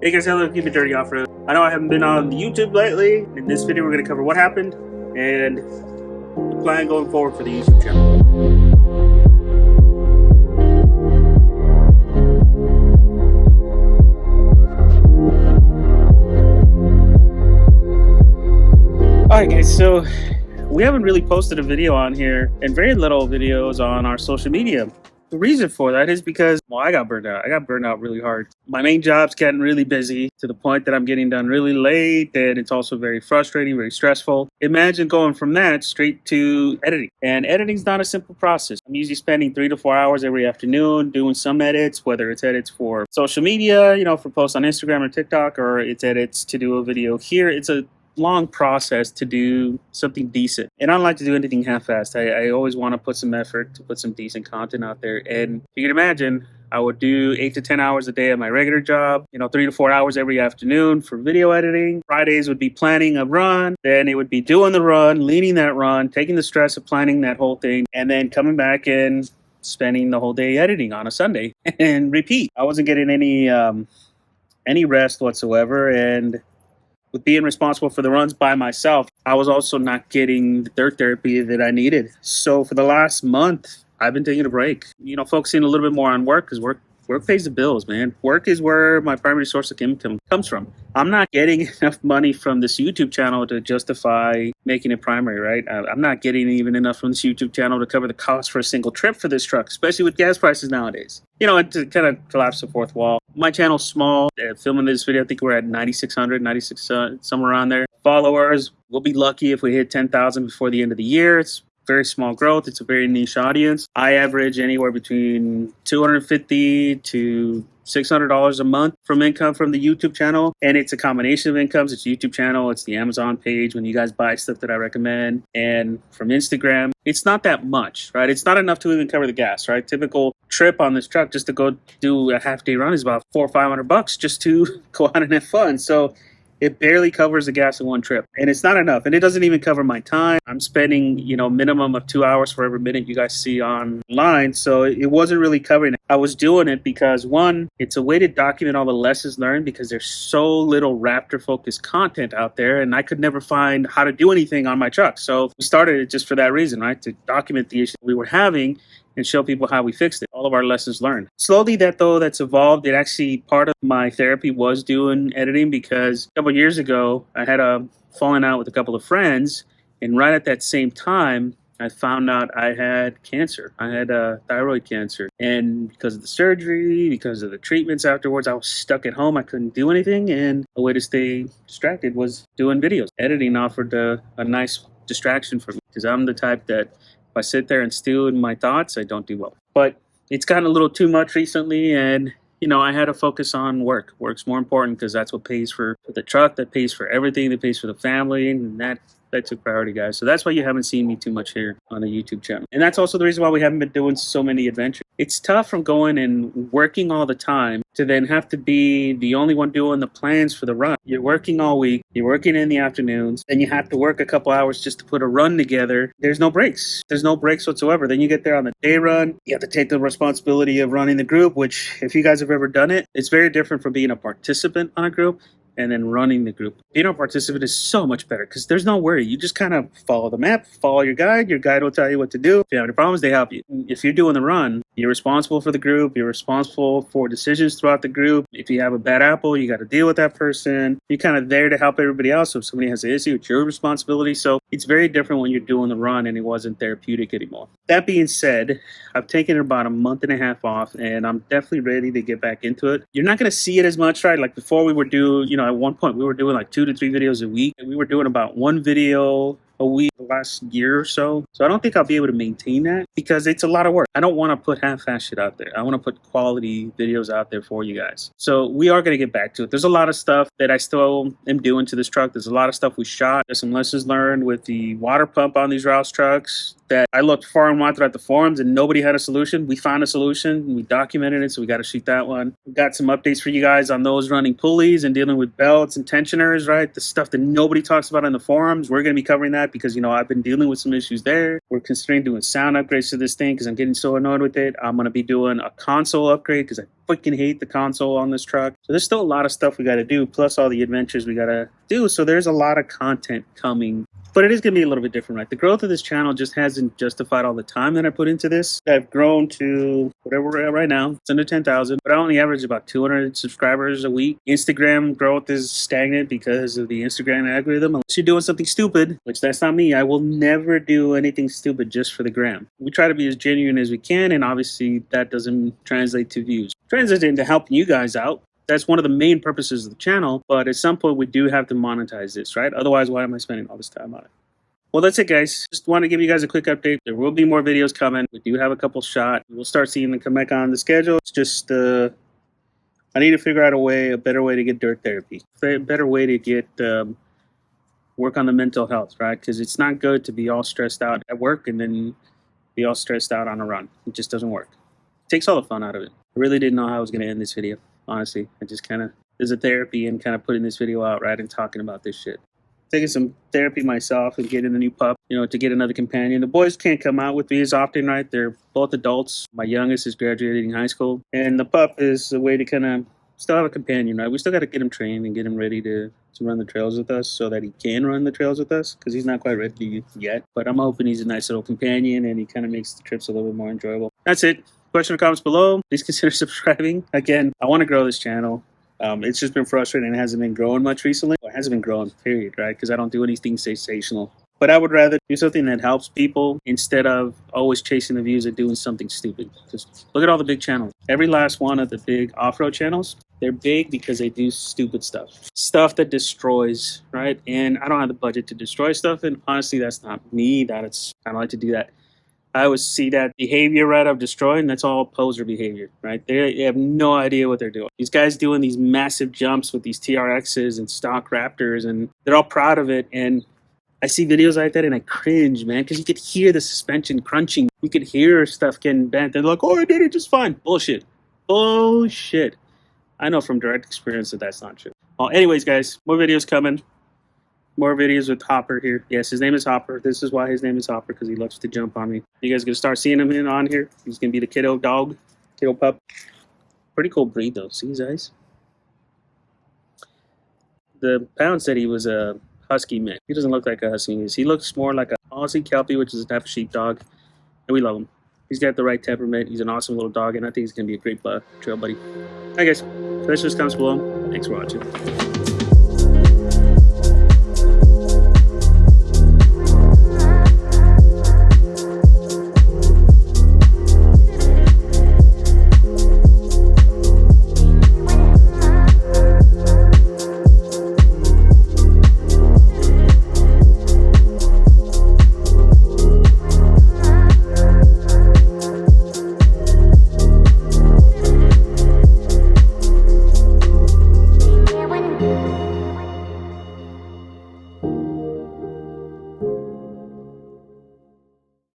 Hey guys, hello, Keep It Dirty Off-Road. I know I haven't been on YouTube lately. In this video, we're going to cover what happened and the plan going forward for the YouTube channel. Alright guys, so we haven't really posted a video on here and very little videos on our social media. The reason for that is because, well, I got burned out. I got burned out really hard. My main job's getting really busy to the point that I'm getting done really late, and it's also very frustrating, very stressful. Imagine going from that straight to editing. And editing's not a simple process. I'm usually spending 3 to 4 hours every afternoon doing some edits, whether it's edits for social media, for posts on Instagram or TikTok, or it's edits to do a video here. It's a long process to do something decent, and I don't like to do anything half-assed. I always want to put some effort to put some decent content out there. And you can imagine I would do 8 to 10 hours a day at my regular job, 3 to 4 hours every afternoon for video editing. Fridays would be planning a run, then it would be doing the run, leading that run, taking the stress of planning that whole thing, and then coming back and spending the whole day editing on a Sunday and repeat. I wasn't getting any rest whatsoever, and with being responsible for the runs by myself, I was also not getting the dirt therapy that I needed. So for the last month, I've been taking a break, focusing a little bit more on work, because work pays the bills, man. Work is where my primary source of income comes from. I'm not getting enough money from this YouTube channel to justify making it primary, right? I'm not getting even enough from this YouTube channel to cover the cost for a single trip for this truck, especially with gas prices nowadays. And to kind of collapse the fourth wall. My channel's small. Filming this video, I think we're at 9,600, 96, somewhere around there. Followers, we'll be lucky if we hit 10,000 before the end of the year. It's very small growth. It's a very niche audience. I average anywhere between $250 to $600 a month from income from the YouTube channel. And it's a combination of incomes. It's YouTube channel, it's the Amazon page when you guys buy stuff that I recommend, and from Instagram. It's not that much, right? It's not enough to even cover the gas, right? Typical trip on this truck just to go do a half-day run is about $400 or $500 just to go out and have fun. So it barely covers the gas in one trip, and it's not enough. And it doesn't even cover my time. I'm spending, minimum of 2 hours for every minute you guys see online. So it wasn't really covering it. I was doing it because, one, it's a way to document all the lessons learned, because there's so little Raptor focused content out there, and I could never find how to do anything on my truck. So we started it just for that reason, right? To document the issue we were having and show people how we fixed it, all of our lessons learned. Slowly, that's evolved. It actually, part of my therapy was doing editing, because a couple of years ago, I had a falling out with a couple of friends, and right at that same time, I found out I had cancer. I had thyroid cancer, and because of the surgery, because of the treatments afterwards, I was stuck at home. I couldn't do anything, and a way to stay distracted was doing videos. Editing offered a nice distraction for me, because I'm the type that if I sit there and stew in my thoughts, I don't do well. But it's gotten a little too much recently, and I had to focus on work. Work's more important, because that's what pays for the truck, that pays for everything, that pays for the family, and that took priority, guys. So that's why you haven't seen me too much here on the YouTube channel. And that's also the reason why we haven't been doing so many adventures. It's tough from going and working all the time to then have to be the only one doing the plans for the run. You're working all week, you're working in the afternoons, and you have to work a couple hours just to put a run together. There's no breaks. There's no breaks whatsoever. Then you get there on the day run, you have to take the responsibility of running the group, which, if you guys have ever done it, it's very different from being a participant on a group and then running the group. Being a participant is so much better, because there's no worry. You just kind of follow the map, follow your guide will tell you what to do. If you have any problems, they help you. If you're doing the run, you're responsible for the group, you're responsible for decisions throughout the group. If you have a bad apple, you got to deal with that person. You're kind of there to help everybody else. So if somebody has an issue, it's your responsibility. So it's very different when you're doing the run, and it wasn't therapeutic anymore. That being said, I've taken about a month and a half off, and I'm definitely ready to get back into it. You're not going to see it as much, right? Like before, we would do, at one point we were doing like 2 to 3 videos a week, and we were doing about 1 video a week the last year or so. So I don't think I'll be able to maintain that, because it's a lot of work. I don't want to put half-ass shit out there. I want to put quality videos out there for you guys. So we are going to get back to it. There's a lot of stuff that I still am doing to this truck. There's a lot of stuff we shot. There's some lessons learned with the water pump on these Rouse trucks that I looked far and wide throughout the forums, and nobody had a solution. We found a solution, and we documented it, so we got to shoot that one. We got some updates for you guys on those running pulleys and dealing with belts and tensioners, right? The stuff that nobody talks about in the forums. We're going to be covering that, because, I've been dealing with some issues there. We're considering doing sound upgrades to this thing because I'm getting so annoyed with it. I'm going to be doing a console upgrade because I freaking hate the console on this truck. So there's still a lot of stuff we got to do, plus all the adventures we got to do. So there's a lot of content coming. But it is going to be a little bit different, right? The growth of this channel just hasn't justified all the time that I put into this. I've grown to whatever we're at right now. It's under 10,000, but I only average about 200 subscribers a week. Instagram growth is stagnant because of the Instagram algorithm. Unless you're doing something stupid, which that's not me, I will never do anything stupid just for the gram. We try to be as genuine as we can, and obviously that doesn't translate to views. It translates into helping you guys out. That's one of the main purposes of the channel, but at some point we do have to monetize this, right? Otherwise, why am I spending all this time on it? Well, that's it, guys. Just want to give you guys a quick update. There will be more videos coming. We do have a couple shot. We'll start seeing them come back on the schedule. It's just, I need to figure out a better way to get dirt therapy. A better way to get, work on the mental health, right? Because it's not good to be all stressed out at work and then be all stressed out on a run. It just doesn't work. It takes all the fun out of it. I really didn't know how I was going to end this video. Honestly, I just kind of, there's a therapy and kind of putting this video out, right, and talking about this shit. Taking some therapy myself and getting a new pup, to get another companion. The boys can't come out with me as often, right? They're both adults. My youngest is graduating high school, and the pup is a way to kind of still have a companion, right? We still got to get him trained and get him ready to run the trails with us so that he can run the trails with us because he's not quite ready yet. But I'm hoping he's a nice little companion and he kind of makes the trips a little bit more enjoyable. That's it. Question or comments below. Please consider subscribing. Again, I want to grow this channel. It's just been frustrating. It hasn't been growing much recently. It hasn't been growing, period, right? Because I don't do anything sensational. But I would rather do something that helps people instead of always chasing the views and doing something stupid. Just look at all the big channels. Every last one of the big off-road channels, they're big because they do stupid stuff. Stuff that destroys, right? And I don't have the budget to destroy stuff. And honestly, that's not me. I don't like to do that. I always see that behavior, right, of destroying. That's all poser behavior, right? They have no idea what they're doing. These guys doing these massive jumps with these TRXs and stock Raptors, and they're all proud of it. And I see videos like that and I cringe, man, because you could hear the suspension crunching. You could hear stuff getting bent. They're like, oh, I did it just fine. Bullshit. Bullshit. I know from direct experience that that's not true. Well, anyways, guys, more videos coming. More videos with Hopper here. Yes, his name is Hopper. This is why his name is Hopper, because he loves to jump on me. You guys gonna start seeing him on here. He's gonna be the kiddo dog, kiddo pup. Pretty cool breed though. See his eyes? The pound said he was a husky mix. He doesn't look like a husky. He looks more like a Aussie Kelpie, which is a type of sheepdog, and we love him. He's got the right temperament. He's an awesome little dog, and I think he's gonna be a great trail buddy. Hi guys, questions, comments below. Thanks for watching.